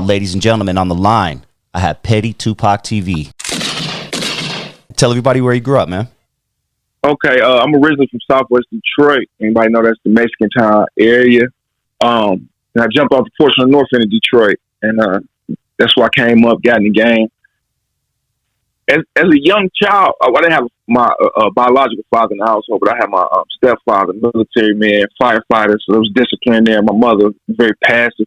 Ladies and gentlemen, on the line, I have PETTYTUPACTV. Tell everybody where you grew up, man. Okay, I'm originally from Southwest Detroit. Anybody know that's the Mexican town area? And I jumped off the porch on the north end of Detroit, and that's where I came up, got in the game. As a young child, I didn't have my biological father in the household, but I had my stepfather, military man, firefighter, so there was discipline there. My mother, very passive.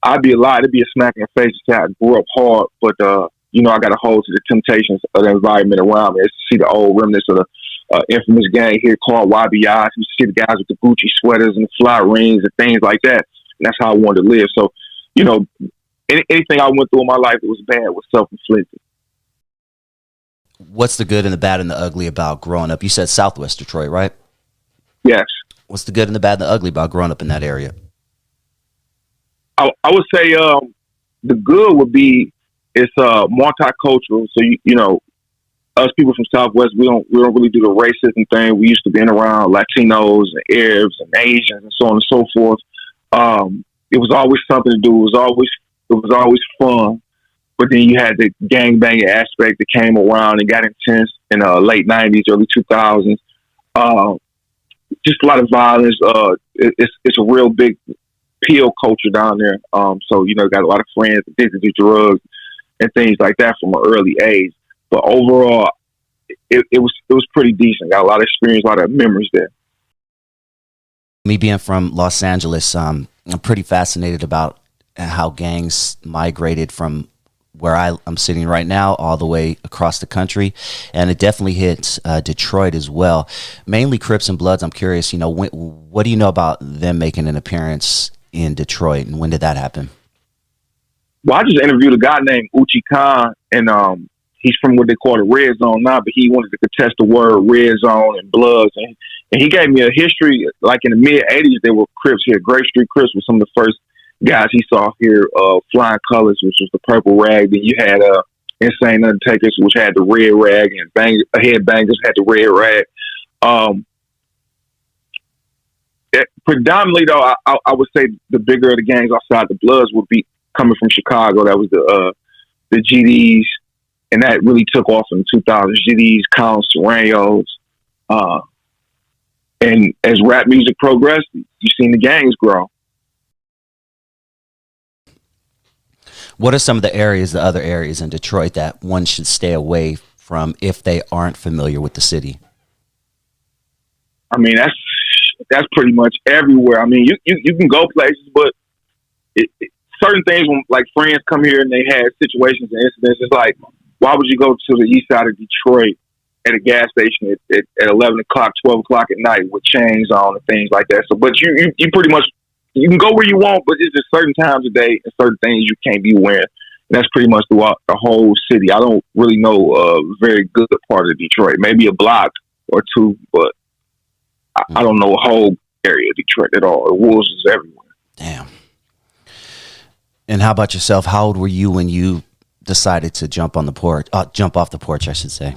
I'd be a lie. It'd be a smack in the face to say I grew up hard, but I got a hold to the temptations of the environment around me. It's to see the old remnants of the infamous gang here called YBI. You see the guys with the Gucci sweaters and the fly rings and things like that. And that's how I wanted to live. So, anything I went through in my life that was bad was self-inflicted. What's the good and the bad and the ugly about growing up? You said Southwest Detroit, right? Yes. What's the good and the bad and the ugly about growing up in that area? I would say the good would be it's multicultural. So us people from Southwest, we don't really do the racism thing. We used to be around Latinos and Arabs and Asians and so on and so forth. It was always something to do. It was always fun. But then you had the gangbanging aspect that came around and got intense in the late 90s, early 2000s. Just a lot of violence. It's a real big PO culture down there. Got a lot of friends addicted to drugs and things like that from an early age. But overall, it was pretty decent. Got a lot of experience, a lot of memories there. Me being from Los Angeles, I'm pretty fascinated about how gangs migrated from where I'm sitting right now all the way across the country, and it definitely hits Detroit as well. Mainly Crips and Bloods. I'm curious, what do you know about them making an appearance in Detroit, and when did that happen? Well, I just interviewed a guy named Uchi Khan, and he's from what they call the Red Zone now, but he wanted to contest the word Red Zone and Bloods, and he gave me a history. Like in the mid '80s, there were Crips here. Grape Street Crips was some of the first guys he saw here. Flying Colors, which was the purple rag. Then you had Insane Undertakers, which had the red rag, and Headbangers had the red rag. Predominantly, though, I would say the bigger of the gangs outside the Bloods would be coming from Chicago. That was the GDs, and that really took off in the 2000s. GDs, Counts, Serranos. And as rap music progressed, you've seen the gangs grow. What are some of the other areas in Detroit that one should stay away from if they aren't familiar with the city? I mean, that's pretty much everywhere. I mean, you can go places, but certain things, when like friends come here and they had situations and incidents, it's like, why would you go to the east side of Detroit at a gas station at 11 o'clock, 12 o'clock at night with chains on and things like that? So, but you pretty much, you can go where you want, but it's just certain times of day and certain things you can't be wearing. And that's pretty much throughout the whole city. I don't really know a very good part of Detroit, maybe a block or two, but I don't know a whole area of Detroit at all. The wolves is everywhere. Damn. And how about yourself? How old were you when you decided to jump off the porch, I should say?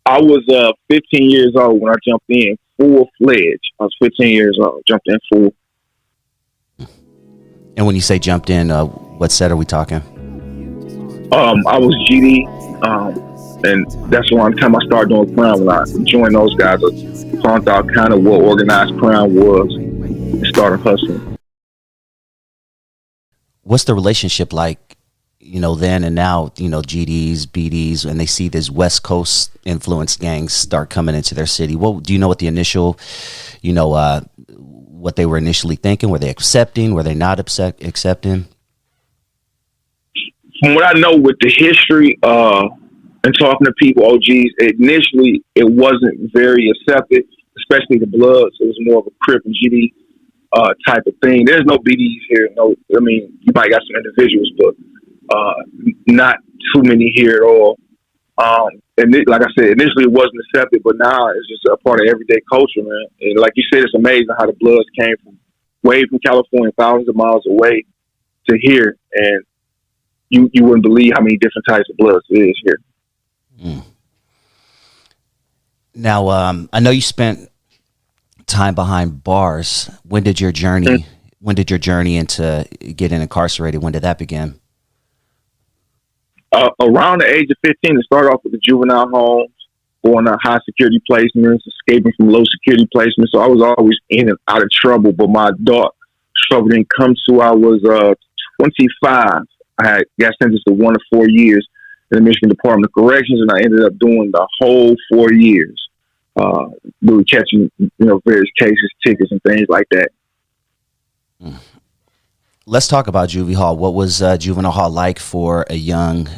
I was 15 years old when I jumped in full-fledged. I was 15 years old, jumped in full. And when you say jumped in, what set are we talking? I was GD, and that's around the time I started doing crime. When I joined those guys, I found out kind of what organized crime was and started hustling. What's the relationship like, then and now, GDs, BDs, and they see this West Coast influenced gangs start coming into their city? What do you know what the initial, what they were initially thinking? Were they accepting? Were they not accepting? From what I know with the history and talking to people, OGs, initially it wasn't very accepted, especially the Bloods. It was more of a Crip and GD type of thing. There's no BDs here. No, I mean, you might got some individuals, but not too many here at all. And like I said, initially it wasn't accepted, but now it's just a part of everyday culture, man. And like you said, it's amazing how the Bloods came way from California, thousands of miles away to here, and you wouldn't believe how many different types of Bloods there is here. Mm. Now, I know you spent time behind bars. When did your journey when did your journey into getting incarcerated? When did that begin? Around the age of 15, it started off with the juvenile homes, going to high security placements, escaping from low security placements. So I was always in and out of trouble, but my adult struggle didn't come to I was 25. I had got sentenced to 1 to 4 years in the Michigan Department of Corrections, and I ended up doing the whole 4 years. We were catching, various cases, tickets, and things like that. Let's talk about juvie hall. What was juvenile hall like for a young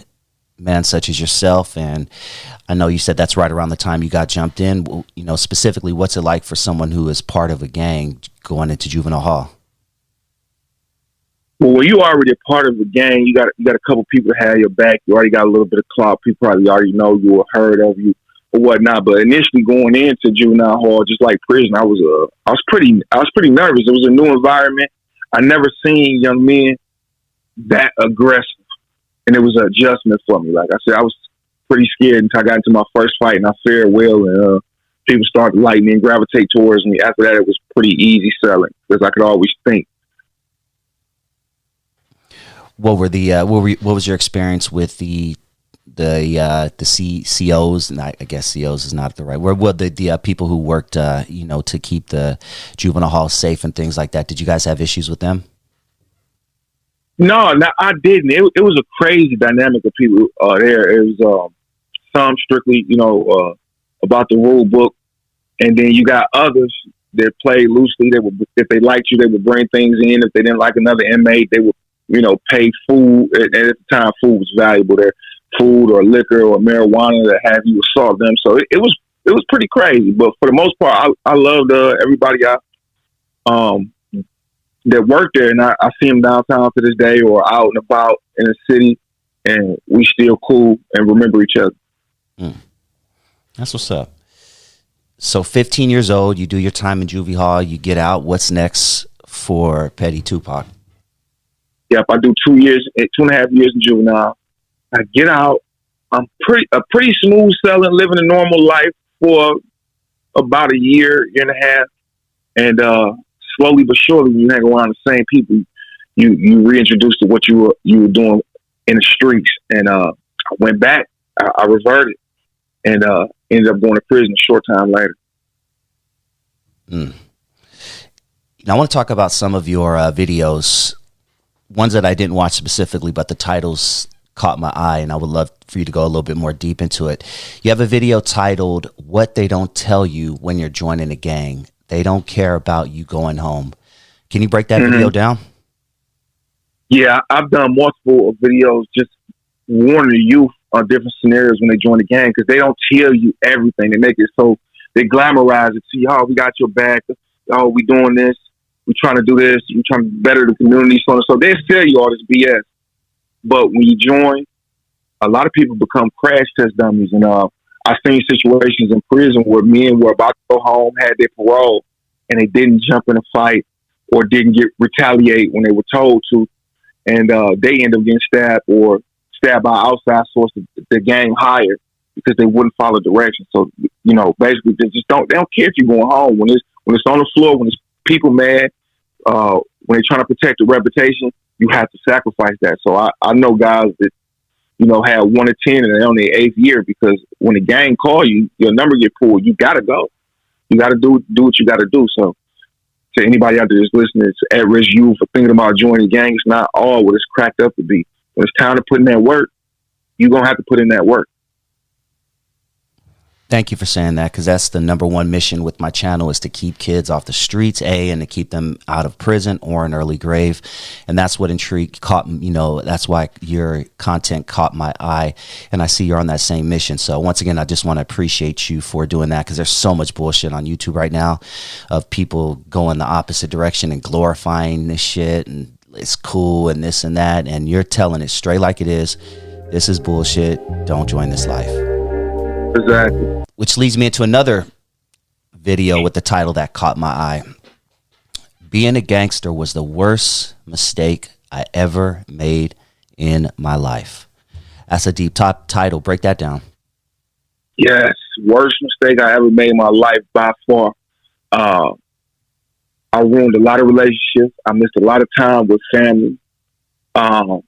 man such as yourself? And I know you said that's right around the time you got jumped in. Specifically, what's it like for someone who is part of a gang going into juvenile hall? Well, when you already a part of the gang, you got a couple people to have your back. You already got a little bit of clout. People probably already know you or heard of you or whatnot. But initially going into juvenile hall, just like prison, I was pretty nervous. It was a new environment. I never seen young men that aggressive, and it was an adjustment for me. Like I said, I was pretty scared until I got into my first fight, and I fared well, and people started to like me and gravitate towards me. After that, it was pretty easy selling because I could always think. What was your experience with the COs? And I guess COs is not the right word. Well, the people who worked, to keep the juvenile hall safe and things like that. Did you guys have issues with them? No, I didn't. It was a crazy dynamic of people there. It was some strictly, about the rule book, and then you got others that played loosely. They would, if they liked you, they would bring things in. If they didn't like another inmate, they would, pay food. And at the time, food was valuable there. Food or liquor or marijuana that have you assault them. So it was pretty crazy. But for the most part, I loved everybody that worked there, and I see them downtown to this day or out and about in the city, and we still cool and remember each other. That's what's up. So 15 years old, you do your time in juvie hall, you get out. What's next for Petty Tupac? Yep, I do 2 years, 2.5 years in juvenile. I get out. I'm pretty smooth selling, living a normal life for about a year and a half, and slowly but surely, when you hang around the same people, you reintroduce to what you were doing in the streets. And I went back. I reverted, and ended up going to prison a short time later. Now, I want to talk about some of your videos, ones that I didn't watch specifically, but the titles caught my eye, and I would love for you to go a little bit more deep into it. You have a video titled "What They Don't Tell You When You're Joining a Gang. They Don't Care About You Going Home." Can you break that video down? Yeah, I've done multiple videos just warning the youth on different scenarios when they join the gang, because they don't tell you everything. They make it so they glamorize it. See, we got your back. We doing this. We trying to do this. We trying to better the community. So they tell you all this BS. But when you join, a lot of people become crash test dummies. And I've seen situations in prison where men were about to go home, had their parole, and they didn't jump in a fight or didn't retaliate when they were told to. And they end up getting stabbed or stabbed by outside source the gang hired because they wouldn't follow directions. So, basically they don't care if you're going home. When it's on the floor, when it's people mad, when they're trying to protect the reputation, you have to sacrifice that. So I know guys that, had 1 to 10 and they're on their 8th year, because when the gang call you, your number get pulled, you got to go. You got to do what you got to do. So to anybody out there that's listening, it's at-risk youth for thinking about joining gangs, it's not all what it's cracked up to be. When it's time to put in that work, you're going to have to put in that work. Thank you for saying that, because that's the number one mission with my channel, is to keep kids off the streets, and to keep them out of prison or an early grave. And that's what that's why your content caught my eye, and I see you're on that same mission. So once again, I just want to appreciate you for doing that, because there's so much bullshit on YouTube right now of people going the opposite direction and glorifying this shit, and it's cool and this and that, and you're telling it straight like it is. This is bullshit. Don't join this life. Exactly. Which leads me into another video with the title that caught my eye. Being a gangster was the worst mistake I ever made in my life. That's a deep top title. Break that down. Yes, worst mistake I ever made in my life by far. I ruined a lot of relationships. I missed a lot of time with family. All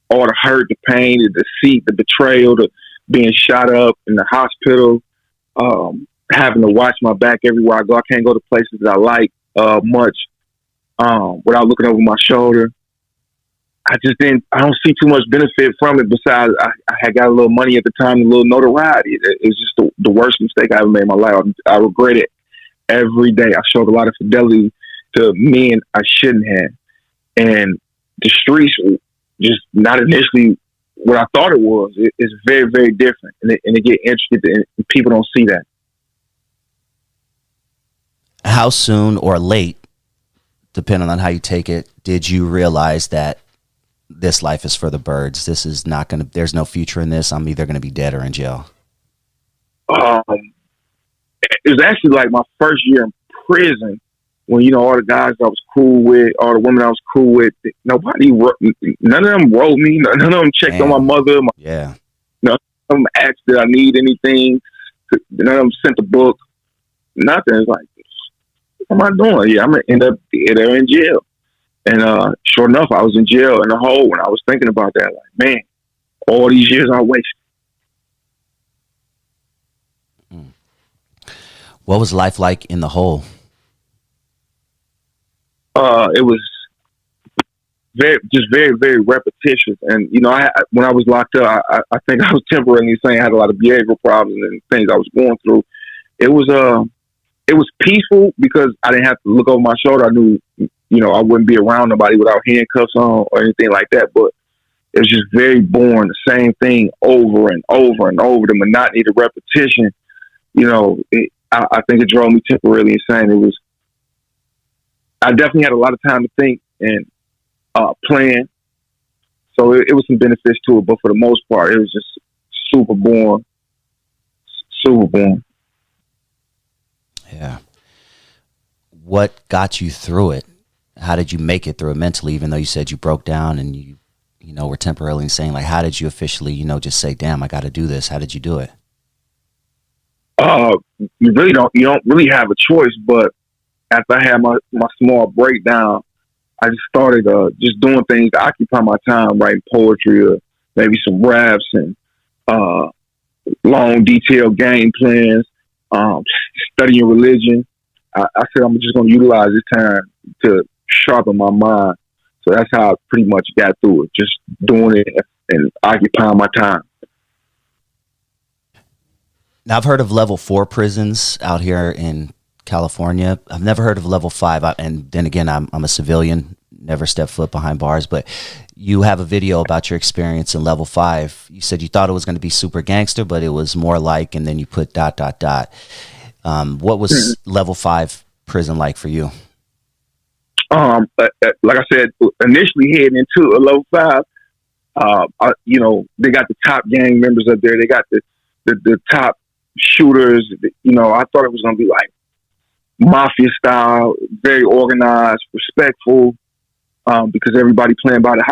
the hurt, the pain, the deceit, the betrayal, the being shot up in the hospital, having to watch my back everywhere I go. I can't go to places that I like much without looking over my shoulder. I don't see too much benefit from it besides I had got a little money at the time, a little notoriety. It was just the worst mistake I ever made in my life. I regret it every day. I showed a lot of fidelity to men I shouldn't have. And the streets just not initially what I thought it was. It's very, very different. And it get interested and people don't see that. How soon or late, depending on how you take it, did you realize that this life is for the birds? This is not going to, there's no future in this. I'm either going to be dead or in jail. It was actually like my first year in prison when, all the guys I was cool with, all the women I was cool with, none of them wrote me. None of them checked on my mother. Yeah. None of them asked did I need anything. None of them sent a book. Nothing. It's like, what am I doing? Yeah, I'm going to end up there in jail. And sure enough, I was in jail in the hole when I was thinking about that. Like, man, all these years I wasted. What was life like in the hole? It was very, very repetitious. And, when I was locked up, I think I was temporarily saying I had a lot of behavioral problems and things I was going through. It was peaceful because I didn't have to look over my shoulder. I knew, I wouldn't be around nobody without handcuffs on or anything like that. But it was just very boring. The same thing over and over and over. The monotony, the repetition. I think it drove me temporarily insane. I definitely had a lot of time to think and plan. So it was some benefits to it, but for the most part, it was just super boring. Super boring. Yeah. What got you through it? How did you make it through it mentally, even though you said you broke down and you were temporarily insane? Like, how did you officially, just say, damn, I got to do this? How did you do it? You don't really have a choice, but after I had my small breakdown, I just started just doing things to occupy my time, writing poetry or maybe some raps and long detailed game plans, studying religion. I said I'm just going to utilize this time to sharpen my mind. So that's how I pretty much got through it, just doing it and occupying my time. Now, I've heard of level 4 prisons out here in California. I've never heard of level 5. And then again, I'm a civilian, never stepped foot behind bars. But you have a video about your experience in level 5. You said you thought it was going to be super gangster, but it was more like, and then you put ... What was level 5 prison like for you? Like I said, initially heading into a level 5, they got the top gang members up there. They got the top shooters. I thought it was going to be like mafia style, very organized, respectful, because everybody playing by the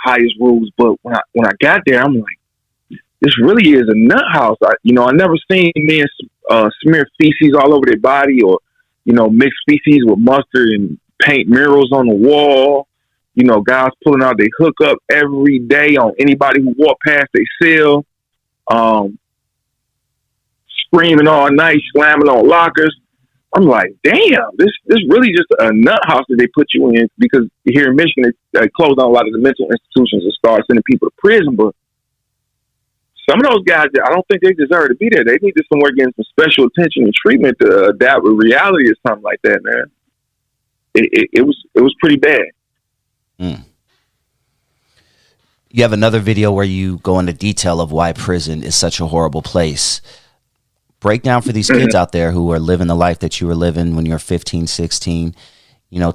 highest rules. But when I got there, I'm like, this really is a nut house. I never seen men smear feces all over their body or mix feces with mustard and paint murals on the wall. Guys pulling out their hookup every day on anybody who walk past their cell. Screaming all night, slamming on lockers. I'm like, damn, this really just a nut house that they put you in, because here in Michigan, they closed down a lot of the mental institutions and started sending people to prison. But some of those guys, I don't think they deserve to be there. They needed somewhere getting some special attention and treatment to adapt with reality or something like that, man. It was pretty bad. Mm. You have another video where you go into detail of why prison is such a horrible place. Break down for these kids out there who are living the life that you were living when you were 15, 16.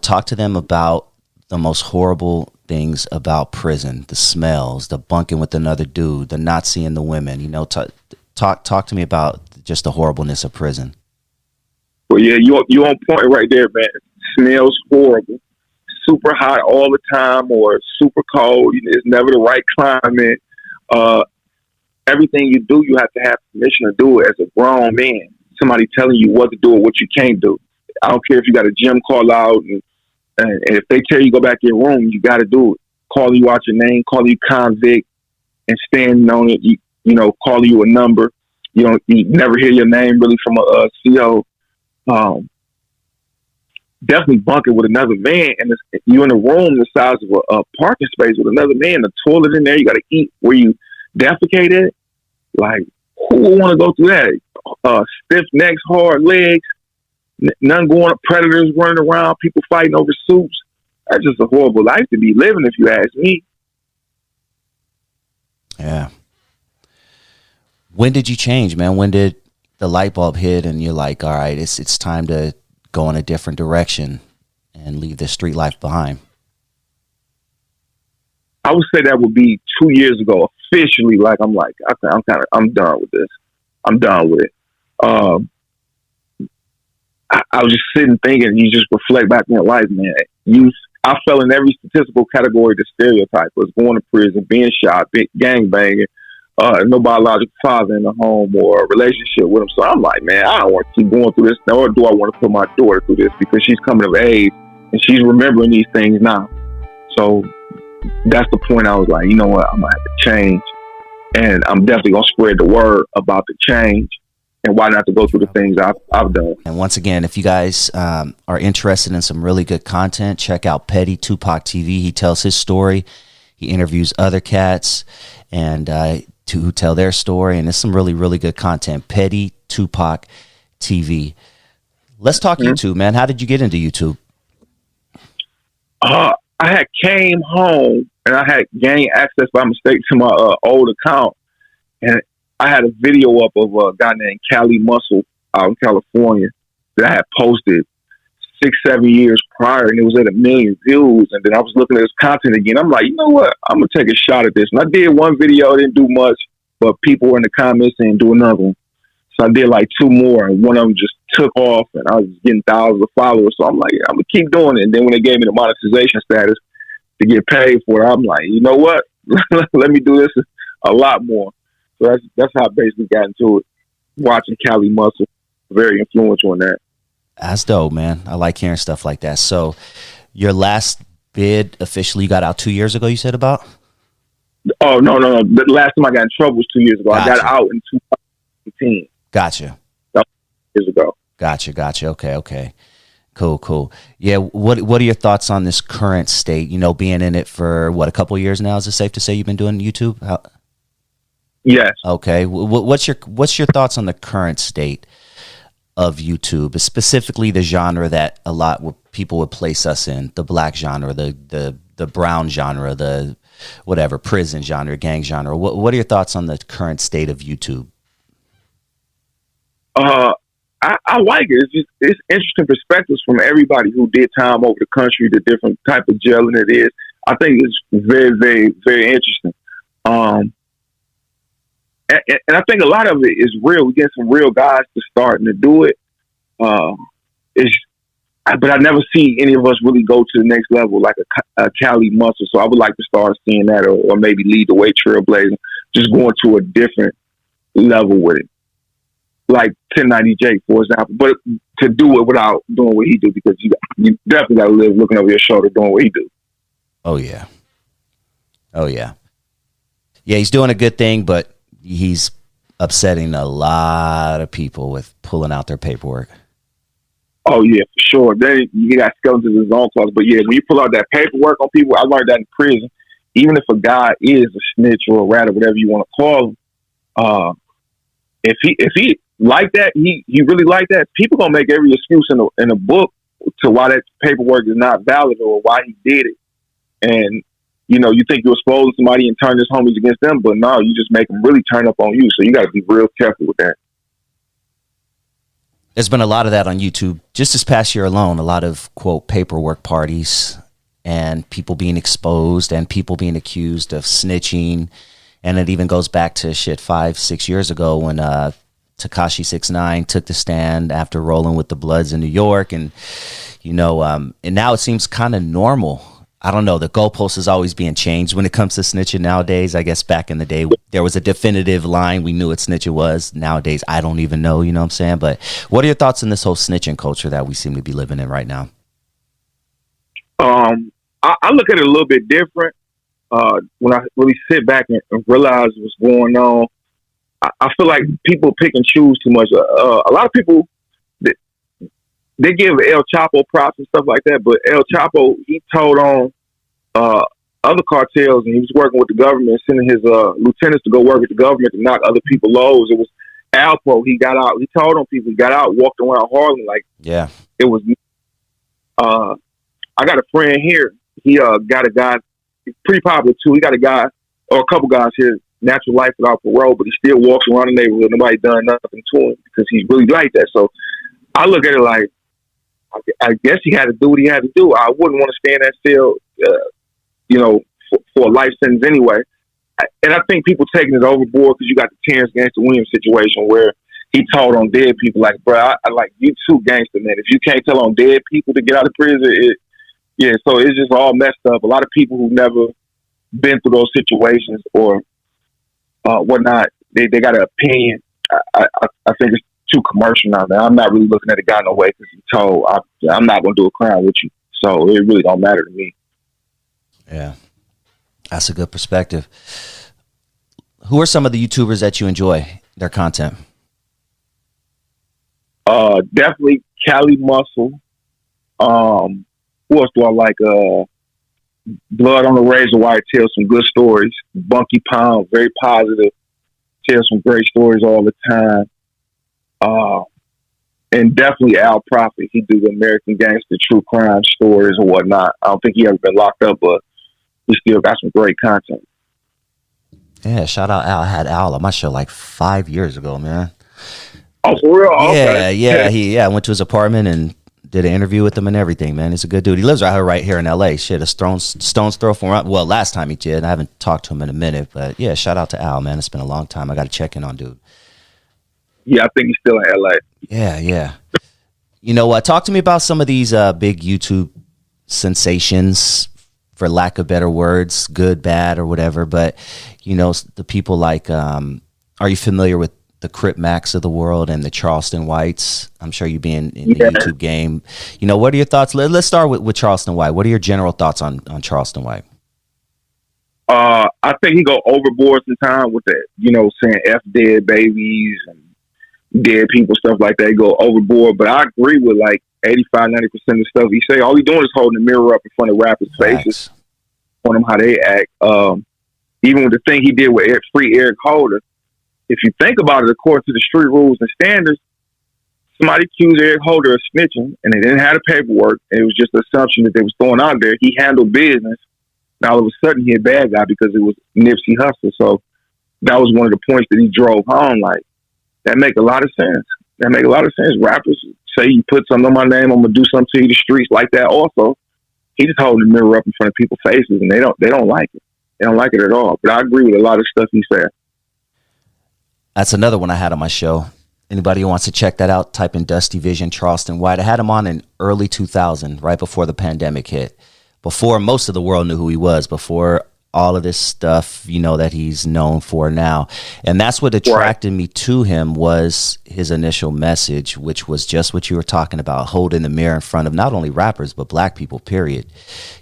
Talk to them about the most horrible things about prison, the smells, the bunking with another dude, the not seeing the women. Talk to me about just the horribleness of prison. Well, yeah, you on point right there, man. Smells horrible. Super hot all the time or super cold. It's never the right climate. Everything you do, you have to have permission to do it as a grown man. somebody telling you what to do or what you can't do. I don't care if you got a gym call out, and if they tell you go back to your room, you got to do it. Calling you out your name, calling you convict, and standing on it. You know, calling you a number. You never hear your name really from a CO. Definitely bunking with another man, and you in a room the size of a parking space with another man. The toilet in there. You got to eat where you defecated. Like, who would want to go through that? Stiff necks, hard legs, none going up, predators running around, people fighting over soups. That's just a horrible life to be living, if you ask me. Yeah. When did you change, man? When did the light bulb hit and you're like, all right, it's time to go in a different direction and leave this street life behind? I would say that would be 2 years ago, officially. Like, I'm done with this. I'm done with it. I was just sitting thinking, you just reflect back in your life, man. I fell in every statistical category the stereotype was: going to prison, being shot, gang banging, no biological father in the home or a relationship with him. So I'm like, man, I don't want to keep going through this, nor do I want to put my daughter through this, because she's coming of age and she's remembering these things now. So that's the point. I was like, you know what, I'm going to have to change. And I'm definitely going to spread the word about the change and why not to go through the things I've done. And once again, if you guys are interested in some really good content, check out PETTYTUPACTV. He tells his story. He interviews other cats and who tell their story. And it's some really, really good content. PETTYTUPACTV. Let's talk YouTube, man. How did you get into YouTube? I had came home and I had gained access by mistake to my old account. And I had a video up of a guy named Cali Muscle out in California that I had posted 6-7 years prior, and it was at 1 million views. And then I was looking at his content again. I'm like, you know what? I'm gonna take a shot at this. And I did one video, didn't do much, but people were in the comments saying do another one. So I did like 2 more, and one of them just took off, and I was getting thousands of followers. So I'm like, yeah, I'm gonna keep doing it. And then when they gave me the monetization status to get paid for it, I'm like, you know what? Let me do this a lot more. So that's how I basically got into it. Watching Cali Muscle, very influential in that. That's dope, man. I like hearing stuff like that. So your last bid officially got out 2 years ago, you said about? Oh, no. The last time I got in trouble was 2 years ago. Gotcha. I got out in 2018. Gotcha. That was years ago. Gotcha. Okay. Cool. Yeah, what are your thoughts on this current state? You know, being in it for, a couple of years now? Is it safe to say you've been doing YouTube? Yes. Okay. What's your thoughts on the current state of YouTube, specifically the genre that a lot of people would place us in, the black genre, the brown genre, the whatever, prison genre, gang genre? What are your thoughts on the current state of YouTube? I like it. It's interesting perspectives from everybody who did time over the country, the different type of jailing it is. I think it's very, very, very interesting. And I think a lot of it is real. We get some real guys to starting to do it. But I never see any of us really go to the next level like a Cali Muscle. So I would like to start seeing that, or maybe lead the way trailblazing, just going to a different level with it. Like 1090J, for example. But to do it without doing what he do, because you definitely got to live looking over your shoulder doing what he do. Oh, yeah. Yeah, he's doing a good thing, but he's upsetting a lot of people with pulling out their paperwork. Oh, yeah, for sure. Then you got skeletons in his own closet. But, yeah, when you pull out that paperwork on people, I learned that in prison. Even if a guy is a snitch or a rat or whatever you want to call him, if he like that, he really like that, people going to make every excuse in a book to why that paperwork is not valid or why he did it. And you know, you think you're exposing somebody and turn his homies against them, but no, you just make them really turn up on you. So you got to be real careful with that. There's been a lot of that on YouTube. Just this past year alone, a lot of, quote, paperwork parties and people being exposed and people being accused of snitching. And it even goes back to 5-6 years ago when Tekashi 6ix9ine took the stand after rolling with the Bloods in New York. And, you know, and now it seems kind of normal. I don't know, the goalpost is always being changed when it comes to snitching nowadays. I guess back in the day, there was a definitive line. We knew what snitching was. Nowadays, I don't even know, you know what I'm saying? But what are your thoughts on this whole snitching culture that we seem to be living in right now? I look at it a little bit different. When I really sit back and realize what's going on, I feel like people pick and choose too much. A lot of people, they give El Chapo props and stuff like that, but El Chapo, he told on other cartels, and he was working with the government, sending his lieutenants to go work with the government to knock other people lows. It was Alpo. He got out. He told on people. He got out, walked around Harlem like it was. I got a friend here. He got a guy. He's pretty popular too. He got a guy or a couple guys here, natural life without parole, but he still walks around the neighborhood. Nobody done nothing to him because he's really like that. So I look at it like, I guess he had to do what he had to do. I wouldn't want to stay in that cell, for a life sentence anyway. And I think people taking it overboard because you got the Terrence Gangster Williams situation where he told on dead people like, bro, I like you too, gangster, man. If you can't tell on dead people to get out of prison, so it's just all messed up. A lot of people who've never been through those situations or whatnot, they got an opinion. I think it's too commercial now, man. I'm not really looking at a guy no way because he told I'm not going to do a crime with you. So it really don't matter to me. Yeah, that's a good perspective. Who are some of the YouTubers that you enjoy their content? Definitely Cali Muscle. Who else do I like? Blood on the Razor Wire tells some good stories. Bunky Pound, very positive, tells some great stories all the time. And definitely Al Prophet. He do the American Gangster true crime stories or whatnot. I don't think he ever been locked up, but he still got some great content. Yeah, shout out Al. I had Al on my show like 5 years ago, man. Oh, for real? Yeah, okay. I went to his apartment and did an interview with him and everything, man. He's a good dude. He lives right here in LA. Shit, a stone's throw from, well, last time he did. I haven't talked to him in a minute, but yeah, shout out to Al, man. It's been a long time. I got to check in on dude. Yeah, I think he's still in LA. Yeah. You know what? Talk to me about some of these big YouTube sensations, for lack of better words, good, bad, or whatever. But, the people like, are you familiar with the Crip Max of the world and the Charleston Whites? I'm sure you being in the YouTube game. What are your thoughts? Let's start with Charleston White. What are your general thoughts on Charleston White? I think he go overboard sometimes with that, saying F dead babies and dead people, stuff like that. He go overboard. But I agree with like 85, 90% of the stuff he say. All he doing is holding the mirror up in front of rappers' faces, on them how they act. Even with the thing he did with Free Eric Holder, if you think about it, according to the street rules and standards, somebody accused Eric Holder of snitching, and they didn't have the paperwork, and it was just an assumption that they was throwing out there. He handled business. Now, all of a sudden, he a bad guy because it was Nipsey Hussle. So that was one of the points that he drove home. Like, that make a lot of sense. Rappers say, you put something on my name, I'm going to do something to you, the streets like that also. He just holding the mirror up in front of people's faces, and they don't like it. They don't like it at all. But I agree with a lot of stuff he said. That's another one I had on my show. Anybody who wants to check that out, type in Dusty Vision, Charleston White. I had him on in early 2000, right before the pandemic hit. Before most of the world knew who he was, before all of this stuff, that he's known for now. And that's what attracted me to him was his initial message, which was just what you were talking about, holding the mirror in front of not only rappers, but black people, period.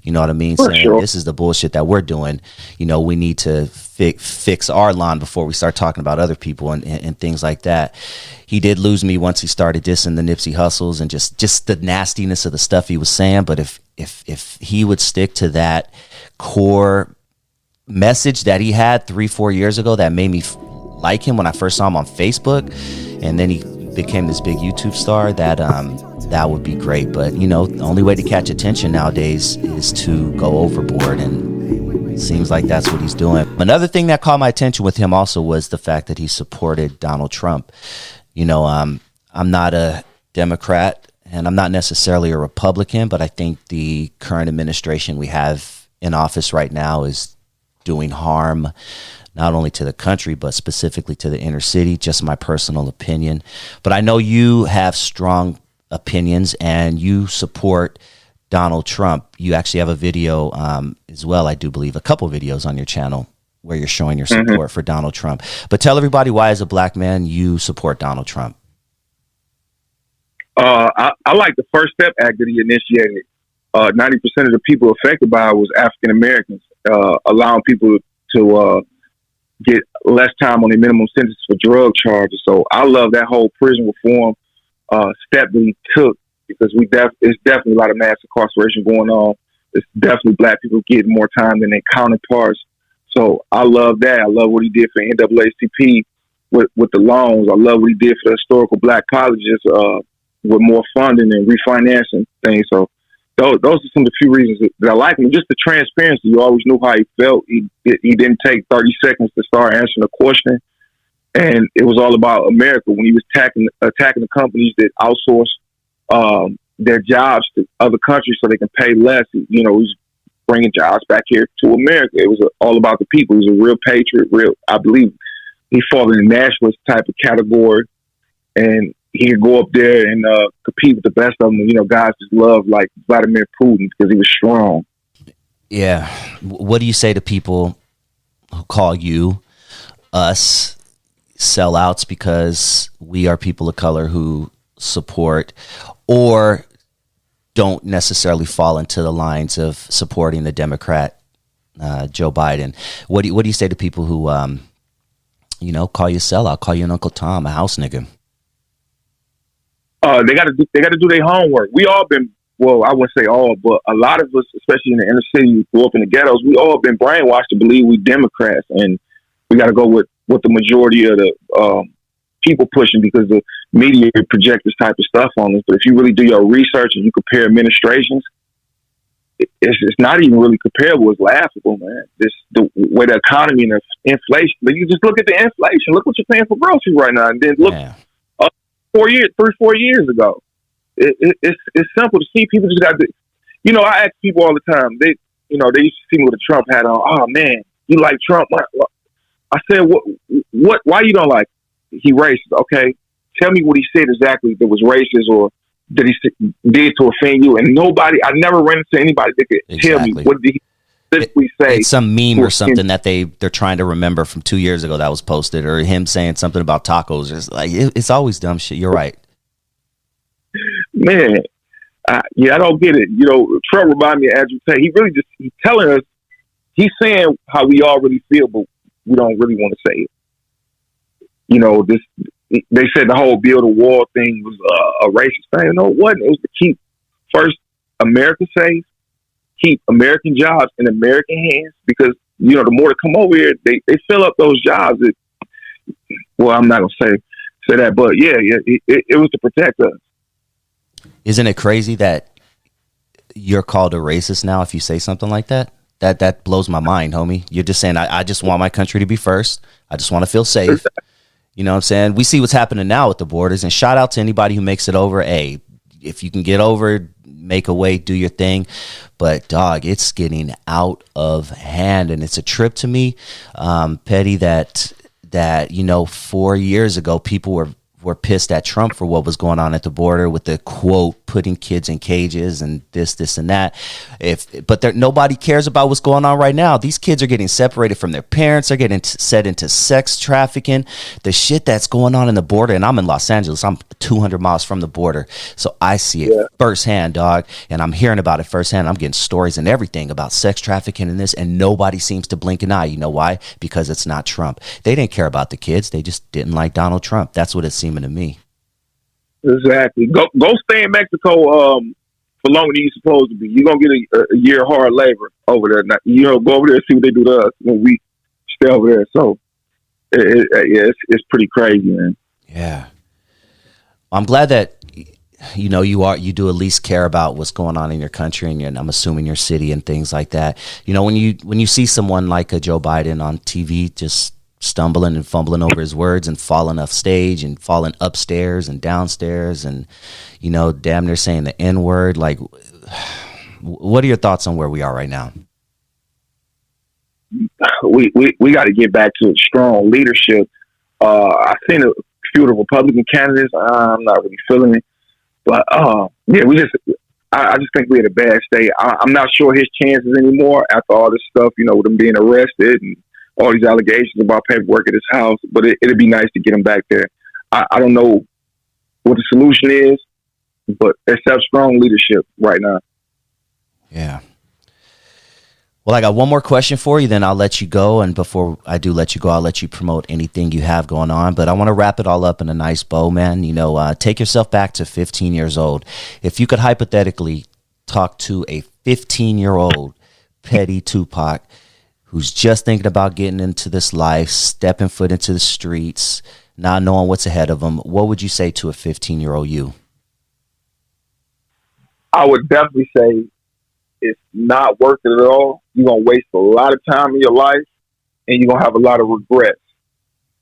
You know what I mean? Saying, this is the bullshit that we're doing. We need to fix our lawn before we start talking about other people and things like that. He did lose me once he started dissing the Nipsey Hussles and just the nastiness of the stuff he was saying. But if he would stick to that core message that he had 3-4 years ago that made me like him when I first saw him on Facebook, and then he became this big YouTube star, that would be great. But the only way to catch attention nowadays is to go overboard, and it seems like that's what he's doing. Another thing that caught my attention with him also was the fact that he supported Donald Trump. I'm not a Democrat and I'm not necessarily a Republican, but I think the current administration we have in office right now is doing harm not only to the country, but specifically to the inner city. Just my personal opinion. But I know you have strong opinions and you support Donald Trump. You actually have a video as well, I do believe, a couple videos on your channel where you're showing your support for Donald Trump. But tell everybody why, as a black man, you support Donald Trump. I like the First Step Act that he initiated. 90% of the people affected by it was African Americans, allowing people to get less time on their minimum sentence for drug charges. So I love that whole prison reform step that he took, because it's definitely a lot of mass incarceration going on. It's definitely black people getting more time than their counterparts. So I love that. I love what he did for NAACP with the loans. I love what he did for the historical black colleges with more funding and refinancing things. So those are some of the few reasons that I like him. Just the transparency. You always knew how he felt. He didn't take 30 seconds to start answering a question. And it was all about America. When he was attacking the companies that outsource their jobs to other countries so they can pay less, he was bringing jobs back here to America. It was all about the people. He was a real patriot. I believe he falls in the nationalist type of category, and he could go up there and compete with the best of them. Guys just love, like Vladimir Putin, because he was strong. Yeah. What do you say to people who call us sellouts because we are people of color who support or don't necessarily fall into the lines of supporting the Democrat Joe Biden? What do you say to people who call you a sellout, call you an Uncle Tom, a house nigga? They got to do their homework. We all been, well, I wouldn't say all, but a lot of us, especially in the inner city, who grew up in the ghettos, we all been brainwashed to believe we Democrats, and we got to go with what the majority of the people pushing, because the media project this type of stuff on us. But if you really do your research and you compare administrations, it's not even really comparable. It's laughable, man. The way the economy and the inflation. But you just look at the inflation. Look what you're paying for groceries right now, and then look 4 years ago. It's simple to see. People just got to. I ask people all the time. They used to see me with a Trump hat on. Oh man, you like Trump? I said, what? Why you don't like? He racist. Okay, tell me what he said exactly that was racist, or that he did to offend you. And I never ran into anybody that could tell me what did he specifically say. It's some meme or something that they're trying to remember from 2 years ago that was posted, or him saying something about tacos. It's always dumb shit. You're right, man. I don't get it. Trump reminded me of Andrew Tate. He really he's telling us, he's saying how we all really feel, but we don't really want to say it. They said the whole build a wall thing was a racist thing. No, it wasn't. It was to keep first America safe, keep American jobs in American hands, because the more that come over here, they fill up those jobs. I'm not gonna say that, but it was to protect us. Isn't it crazy that you're called a racist now if you say something like that? That blows my mind, homie. You're just saying, I just want my country to be first. I just want to feel safe. You know what I'm saying? We see what's happening now with the borders, and shout out to anybody who makes it over. Hey, if you can get over, make a way, do your thing. But dog, it's getting out of hand, and it's a trip to me, Petty, that 4 years ago people were pissed at Trump for what was going on at the border with the quote putting kids in cages and this and that. But nobody cares about what's going on right now. These kids are getting separated from their parents. They're getting set into sex trafficking. The shit that's going on in the border, and I'm in Los Angeles. I'm 200 miles from the border, so I see it firsthand, dog. And I'm hearing about it firsthand. I'm getting stories and everything about sex trafficking and this, and nobody seems to blink an eye. You know why? Because it's not Trump. They didn't care about the kids. They just didn't like Donald Trump. That's what it seemed to me. Exactly. Go stay in Mexico for longer than you're supposed to be. You're gonna get a year of hard labor over there. Now, go over there and see what they do to us when we stay over there. So it's pretty crazy, man. Yeah. I'm glad that you do at least care about what's going on in your country and I'm assuming your city and things like that. When you see someone like a Joe Biden on TV just stumbling and fumbling over his words and falling off stage and falling upstairs and downstairs and damn near saying the N-word, like, what are your thoughts on where we are right now? We got to get back to strong leadership. I've seen a few of the Republican candidates. I'm not really feeling it, but I just think we're in a bad state. I'm not sure his chances anymore after all this stuff, with him being arrested and all these allegations about paperwork at his house. But it'd be nice to get him back there. I don't know what the solution is, but except strong leadership right now. Yeah. Well, I got one more question for you, then I'll let you go. And before I do let you go, I'll let you promote anything you have going on. But I want to wrap it all up in a nice bow, man. Take yourself back to 15 years old. If you could hypothetically talk to a 15-year-old Petty Tupac who's just thinking about getting into this life, stepping foot into the streets, not knowing what's ahead of them, what would you say to a 15-year-old you? I would definitely say it's not worth it at all. You're going to waste a lot of time in your life, and you're going to have a lot of regrets.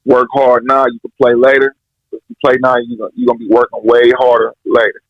Work hard now, you can play later. If you play now, you're going to be working way harder later.